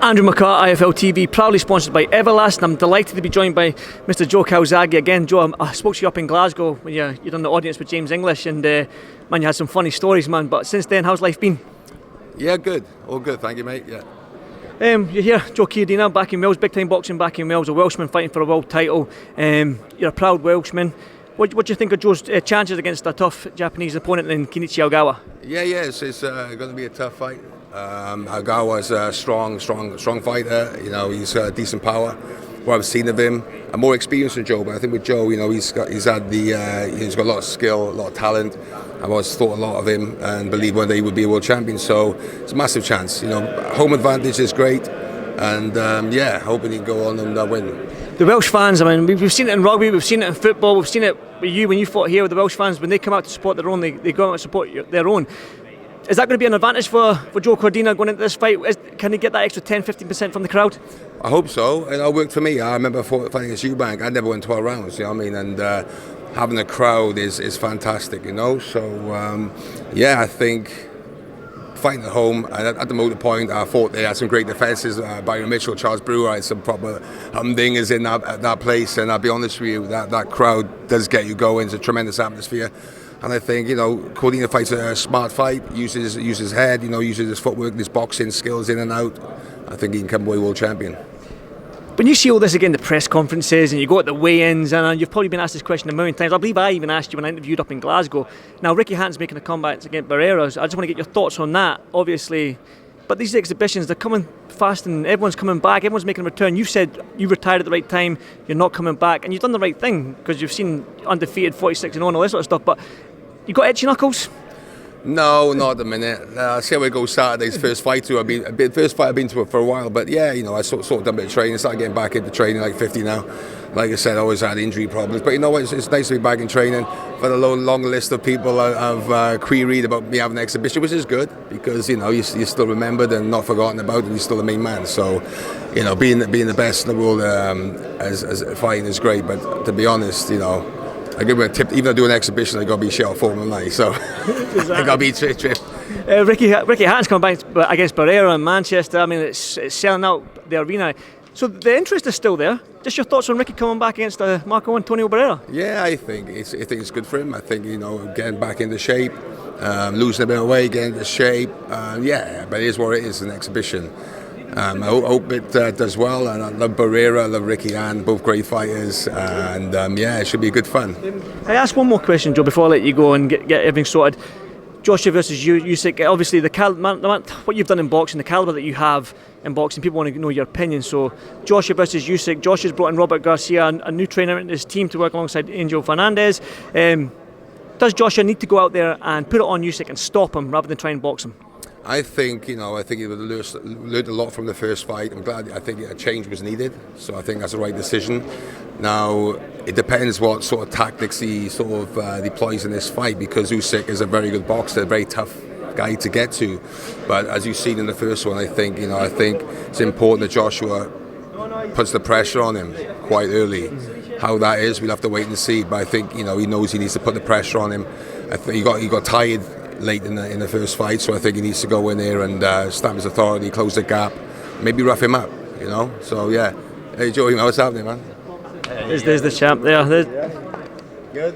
Andrew McCART, IFL TV, proudly sponsored by Everlast, and I'm delighted to be joined by Mr. Joe Calzaghe again. Joe, I spoke to you up in Glasgow when you done the audience with James English, and man, you had some funny stories, man. But since then, how's life been? Yeah, good. All good, thank you, mate. Yeah. You're here, Joe CORDINA, back in Wales, big time boxing back in Wales, a Welshman fighting for a world title. You're a proud Welshman. What do you think of Joe's chances against a tough Japanese opponent in Kenichi Ogawa? Yeah, it's going to be a tough fight. Ogawa's a strong fighter. You know, he's got decent power. What I've seen of him, I'm more experienced than Joe, but I think with Joe, you know, he's got a lot of skill, a lot of talent. I've always thought a lot of him and believe one day he would be a world champion. So it's a massive chance. You know, home advantage is great, and hoping he can go on and win. The Welsh fans, I mean, we've seen it in rugby, we've seen it in football, we've seen it with you when you fought here with the Welsh fans. When they come out to support their own, they go out and support their own. Is that going to be an advantage for Joe CORDINA going into this fight? Can he get that extra 10-15% from the crowd? I hope so. It worked for me. I remember fighting against Usyk. I never went 12 rounds, you know what I mean? And having a crowd is fantastic, you know? So, I think fighting at home, and at the motor point, I thought they had some great defences. Byron Mitchell, Charles Brewer had some proper humdingers in that place. And I'll be honest with you, that crowd does get you going. It's a tremendous atmosphere. And I think, you know, CORDINA fights a smart fight, uses his head, you know, uses his footwork, his boxing skills in and out. I think he can come away world champion. When you see all this again, the press conferences, and you go at the weigh-ins, and you've probably been asked this question a million times. I believe I even asked you when I interviewed up in Glasgow. Now, Ricky Hatton's making a comeback against Barrera. I just want to get your thoughts on that, obviously. But these exhibitions, they're coming fast, and everyone's coming back, everyone's making a return. You said you retired at the right time, you're not coming back, and you've done the right thing, because you've seen undefeated 46-0 and all this sort of stuff. But you got itchy knuckles? No, not at the minute. See how it goes Saturday's first fight I've been to for a while, but yeah, you know, I sort of done a bit of training, started getting back into training like 50 now. Like I said, I always had injury problems, but you know what, it's nice to be back in training. I've had a long list of people have queried about me having an exhibition, which is good, because, you know, you're still remembered and not forgotten about, and you're still the main man. So, you know, being the best in the world as fighting is great, but to be honest, you know, I give him a tip. Even though I do an exhibition, I got to be shell form of money, so I got to be trip. Ricky Hatton's coming back against Barrera in Manchester. I mean, it's selling out the arena. So the interest is still there. Just your thoughts on Ricky coming back against Marco Antonio Barrera? Yeah, I think it's good for him. I think, you know, getting back into shape, losing a bit of weight, getting into shape. But it is what it is, an exhibition. I hope it does well, and I love Barrera, I love Ricky Hatton, both great fighters, and it should be good fun. I ask one more question, Joe, before I let you go and get everything sorted. Joshua versus Usyk, obviously what you've done in boxing, the calibre that you have in boxing, people want to know your opinion. So Joshua versus Usyk, Joshua's brought in Robert Garcia, a new trainer in his team to work alongside Angel Fernandez. Does Joshua need to go out there and put it on Usyk and stop him rather than try and box him? I think he would have learned a lot from the first fight. I think a change was needed, so I think that's the right decision. Now, it depends what sort of tactics he deploys in this fight, because Usyk is a very good boxer, a very tough guy to get to. But as you've seen in the first one, I think it's important that Joshua puts the pressure on him quite early. How that is, we'll have to wait and see. But I think, you know, he knows he needs to put the pressure on him. I think he got tired late in the first fight, so I think he needs to go in there and stamp his authority, close the gap, maybe rough him up, you know. So yeah, hey Joey, what's happening, man? There's the champ there. Good.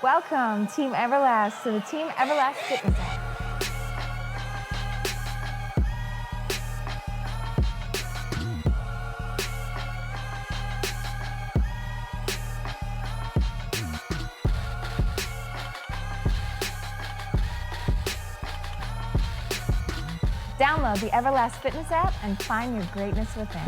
Welcome, Team Everlast, to the Team Everlast Fitness app. Download the Everlast Fitness app and find your greatness within.